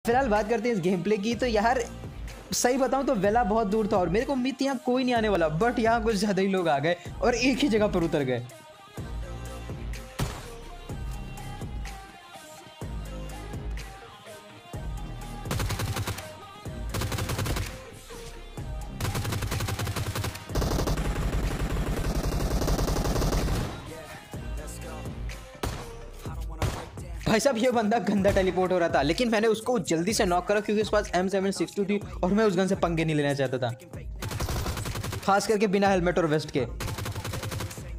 फिलहाल बात करते हैं इस गेम प्ले की। तो यार सही बताऊं तो वेला बहुत दूर था और मेरे को उम्मीद थी यहाँ कोई नहीं आने वाला, बट यहाँ कुछ ज़्यादा ही लोग आ गए और एक ही जगह पर उतर गए। भाई साहब ये बंदा गंदा टेलीपोर्ट हो रहा था, लेकिन मैंने उसको जल्दी से नॉक करा क्योंकि उसके पास M762 थी और मैं उस गन से पंगे नहीं लेना चाहता था, खास करके बिना हेलमेट और वेस्ट के।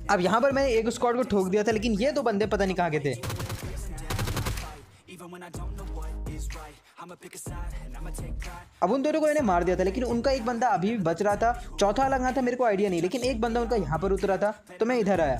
अब यहाँ पर मैंने एक स्क्वाड को ठोक दिया था, लेकिन ये दो बंदे पता नहीं कहाँ के थे। अब उन दोनों को मैंने मार दिया था, लेकिन उनका एक बंदा अभी भी बच रहा था, चौथा वाला कहाँ था मेरे को आइडिया नहीं, लेकिन एक बंदा उनका यहाँ पर उतरा था तो मैं इधर आया।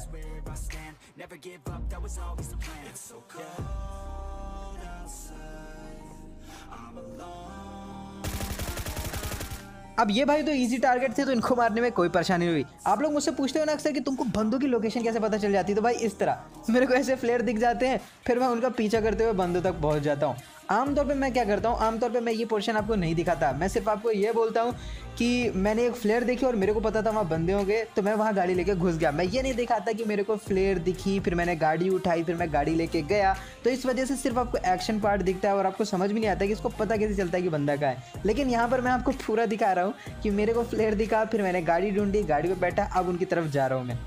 अब ये भाई तो इजी टारगेट थे तो इनको मारने में कोई परेशानी नहीं हुई। आप लोग मुझसे पूछते हो ना अक्सर कि तुमको बंदों की लोकेशन कैसे पता चल जाती है, तो भाई इस तरह मेरे को ऐसे फ्लेयर दिख जाते हैं, फिर मैं उनका पीछा करते हुए बंदों तक पहुंच जाता हूँ। आमतौर पे मैं क्या करता हूँ, आमतौर पे मैं ये पोर्शन आपको नहीं दिखाता, मैं सिर्फ आपको ये बोलता हूँ कि मैंने एक फ्लेयर देखी और मेरे को पता था वहाँ बंदे होंगे तो मैं वहाँ गाड़ी लेके घुस गया। मैं ये नहीं दिखाता कि मेरे को फ्लेयर दिखी फिर मैंने गाड़ी उठाई फिर मैं गाड़ी लेके गया, तो इस वजह से सिर्फ आपको एक्शन पार्ट दिखता है और आपको समझ भी नहीं आता कि इसको पता कैसे चलता है कि बंदा का है। लेकिन यहाँ पर मैं आपको पूरा दिखा रहा हूँ कि मेरे को फ्लेयर दिखा, फिर मैंने गाड़ी ढूंढी, गाड़ी पे बैठा, अब उनकी तरफ जा रहा हूँ मैं।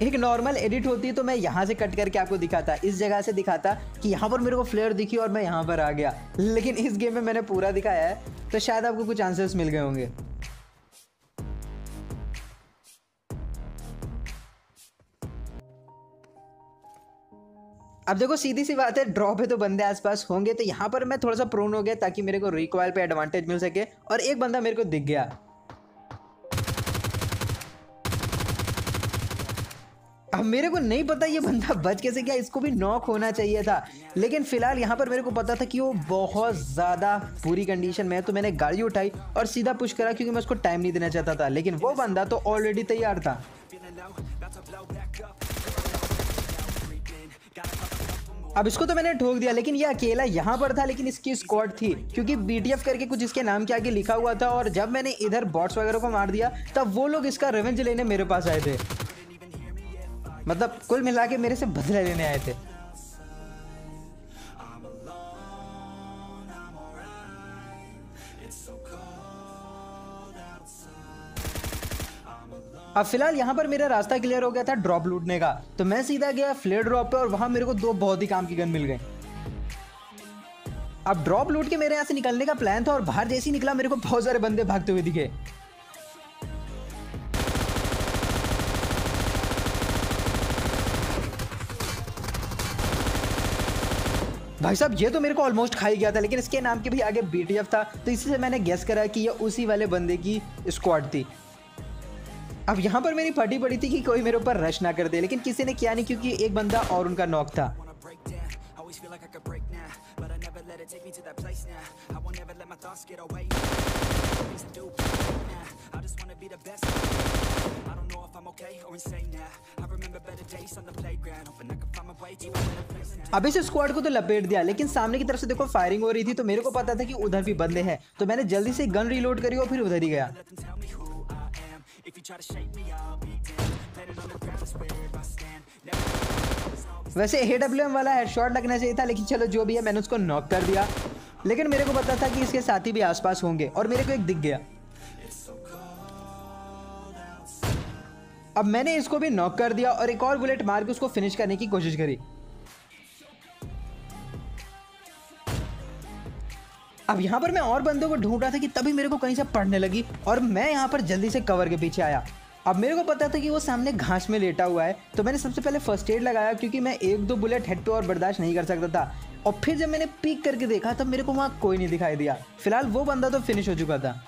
एक नॉर्मल एडिट होती तो मैं यहाँ से कट करके आपको दिखाता, इस जगह से दिखाता कि यहाँ पर मेरे को फ्लेयर दिखी और मैं यहाँ पर आ गया, लेकिन इस गेम में मैंने पूरा दिखाया है तो शायद आपको कुछ आंसर्स मिल गए होंगे। अब देखो सीधी सी बात है, ड्रॉप है तो बंदे आसपास होंगे, तो यहाँ पर मैं थोड़ा सा प्रोन हो गया ताकि मेरे को रिकॉइल पे एडवांटेज मिल सके और एक बंदा मेरे को दिख गया। अब मेरे को नहीं पता ये बंदा बच कैसे गया, इसको भी नॉक होना चाहिए था, लेकिन फिलहाल यहाँ पर मेरे को पता था कि वो बहुत ज़्यादा बुरी कंडीशन में है, तो मैंने गाड़ी उठाई और सीधा पुश करा क्योंकि मैं उसको टाइम नहीं देना चाहता था, लेकिन वो बंदा तो ऑलरेडी तैयार था। अब इसको तो मैंने ठोक दिया, लेकिन ये अकेला यहाँ पर था, लेकिन इसकी स्क्वाड थी क्योंकि BTF करके कुछ इसके नाम के आगे लिखा हुआ था, और जब मैंने इधर बॉट्स वगैरह को मार दिया तब वो लोग इसका रिवेंज लेने मेरे पास आए थे, मतलब कुल मिला के मेरे से बदला लेने आए थे। अब फिलहाल यहाँ पर मेरा रास्ता क्लियर हो गया था ड्रॉप लूटने का, तो मैं सीधा गया फ्लेयर ड्रॉप पे और वहां मेरे को दो बहुत ही काम की गन मिल गई। अब ड्रॉप लूट के मेरे यहाँ से निकलने का प्लान था और बाहर जैसे ही निकला मेरे को बहुत सारे बंदे भागते हुए दिखे। भाई साहब ये तो मेरे को ऑलमोस्ट खा ही गया था, लेकिन इसके नाम के भी आगे BTF था, तो इसी से मैंने गेस करा कि ये उसी वाले बंदे की स्क्वाड थी। अब यहाँ पर मेरी फटी पड़ी थी कि कोई मेरे ऊपर रश ना कर दे, लेकिन किसी ने किया नहीं क्योंकि एक बंदा और उनका नॉक था। अब इस स्क्वाड को तो लपेट दिया, लेकिन सामने की तरफ से देखो फायरिंग हो रही थी, तो मेरे को पता था कि उधर भी बंदे हैं, तो मैंने जल्दी से गन रीलोड करी और फिर उधर ही गया। वैसे AWM वाला हेडशॉट लगना चाहिए था, लेकिन चलो जो भी है, मैंने उसको नॉक कर दिया, लेकिन मेरे को पता था कि इसके साथी भी आसपास होंगे और मेरे को एक दिख गया। अब मैंने इसको भी नॉक कर दिया और एक और बुलेट मार के उसको फिनिश करने की कोशिश करी। अब यहाँ पर मैं और बंदों को ढूंढ रहा था कि तभी मेरे को कहीं से पड़ने लगी और मैं यहाँ पर जल्दी से कवर के पीछे आया। अब मेरे को पता था कि वो सामने घास में लेटा हुआ है, तो मैंने सबसे पहले फर्स्ट एड लगाया क्योंकि मैं एक दो बुलेट हेड पे और बर्दाश्त नहीं कर सकता था, और फिर जब मैंने पीक करके देखा तब मेरे को वहाँ कोई नहीं दिखाई दिया। फिलहाल वो बंदा तो फिनिश हो चुका था।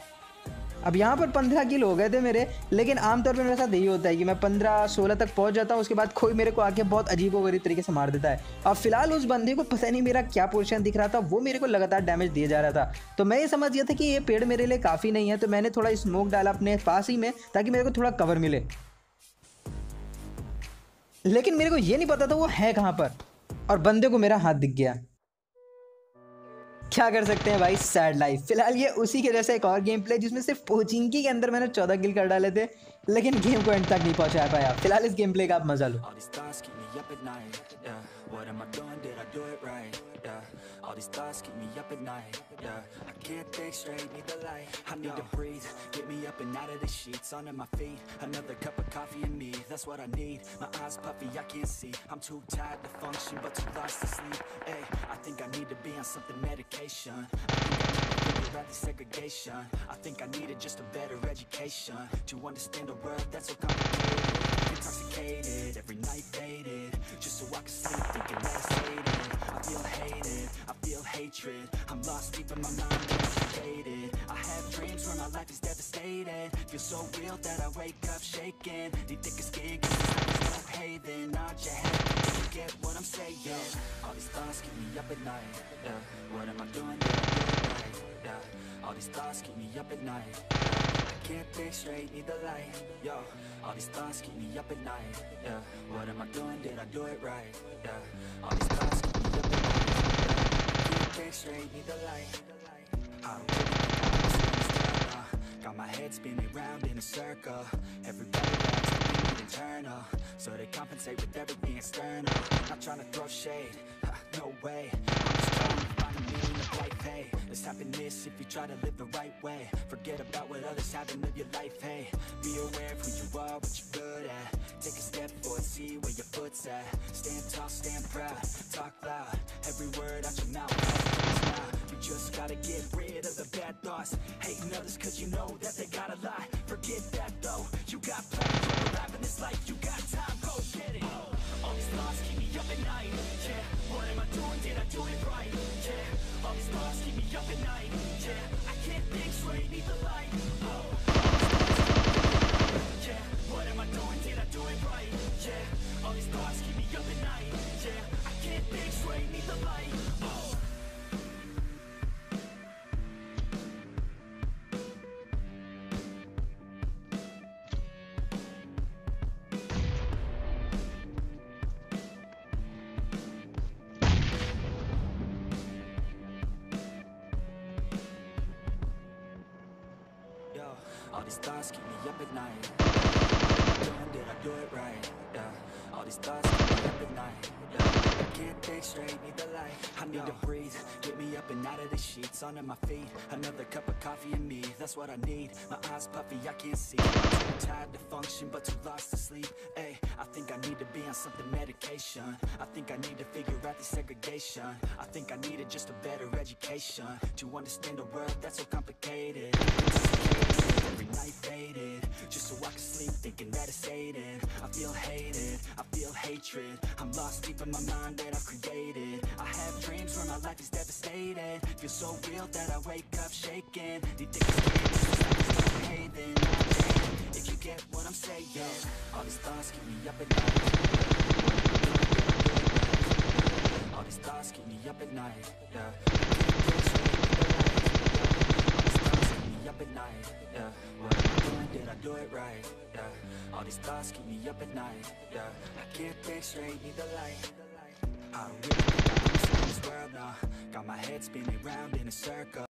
अब यहाँ पर 15 किल हो गए थे मेरे, लेकिन आमतौर पर मेरे साथ यही होता है कि मैं 15-16 तक पहुँच जाता हूँ, उसके बाद कोई मेरे को आके बहुत अजीबोगरीब तरीके से मार देता है। अब फिलहाल उस बंदे को पता नहीं मेरा क्या पोर्शन दिख रहा था, वो मेरे को लगातार डैमेज दिए जा रहा था, तो मैं ये समझ गया था कि ये पेड़ मेरे लिए काफ़ी नहीं है, तो मैंने थोड़ा स्मोक डाला अपने पास ही में ताकि मेरे को थोड़ा कवर मिले, लेकिन मेरे को ये नहीं पता था वो है कहाँ पर। और बंदे को मेरा हाथ दिख गया। क्या कर सकते हैं भाई, सैड लाइफ। फिलहाल ये उसी के जैसा एक और गेम प्ले जिसमें सिर्फ पोचिंकी के अंदर मैंने 14 किल कर डाले थे, लेकिन गेम को एंड तक नहीं पहुंचा पाया। फिलहाल इस गेम प्ले का आप मजा लो। All these thoughts keep me up at night, yeah. I can't think straight, need the light. I need to breathe, get me up and out of the sheets. Onto my feet, another cup of coffee and me. That's what I need, my eyes puffy, I can't see. I'm too tired to function, but too lost to sleep. Ay, I think I need to be on something medication. I think I need to figure out the segregation. I think I needed just a better education to understand a world that's so complicated. Intoxicated, every night faded, just so I can sleep thinking that it's faded. I feel hated, I feel hatred. I'm lost deep in my mind, I'm faded. I have dreams where my life is devastated. Feel so real that I wake up shaking. Need thicker skin, cause this life is no haven. Nod your head, if you get what I'm saying. All these thoughts keep me up at night, yeah. What am I doing? Did I do it right? Yeah. All these thoughts keep me up at night, yeah. I can't think straight, need the light, yo. All these thoughts keep me up at night, yeah. What am I doing? Did I do it right? Yeah. All these thoughts keep me up at night, yeah. Can't think straight, need the light. I don't really think I understand still, got my head spinning round in a circle. Everybody wants to be internal, so they compensate with everything external. Not trying to throw shade, no way. I'm just trying to find a meaning of life, hey. There's happiness if you try to live the right way. Forget about what others have and live your life, hey. Be aware of who you are, what you're good at. Take a step forward, see where your foot's at. Stand tall, stand proud, talk loud. Every word out your mouth, you just gotta get rid of the bad thoughts. Hating others cause you know that they got a lie. Forget that though, you got plenty of alive in this life. You got time, go get it. All these thoughts keep me up at night, yeah. What am I doing, did I do it right? Yeah. All these thoughts keep me up at night, yeah. I can't think straight, need the light. Oh. Yeah. What am I doing, did I do it right? Yeah. All these thoughts keep me up at night, yeah. I can't think straight, need the light. Oh. All these thoughts keep me up at night. Did I do it right? Yeah. All these thoughts keep me up at night. Yeah. I can't think straight, need the light. I need to breathe, get me up and out of the sheets. Onto my feet, another cup of coffee and me. That's what I need. My eyes puffy, I can't see. Too tired to function, but too lost to sleep. Ay, I think I need to be on something medication. I think I need to figure out the segregation. I think I needed just a better education to understand a world that's so complicated. Every night faded, just so I can sleep thinking that it's faded. I feel hated, I feel hatred. I'm lost deep in my mind that I've created. I have dreams where my life is devastated. Feel so real that I wake up shaking. Need thick skin, this life is no haven. If you get what I'm saying. All these thoughts keep me up at night. All these thoughts keep me up at night, yeah. Up at night, yeah. What am I doing, did I do it right? Yeah. All these thoughts keep me up at night, yeah. I can't think straight, need the light. I don't really think I understand this world now. Got my head spinning round in a circle.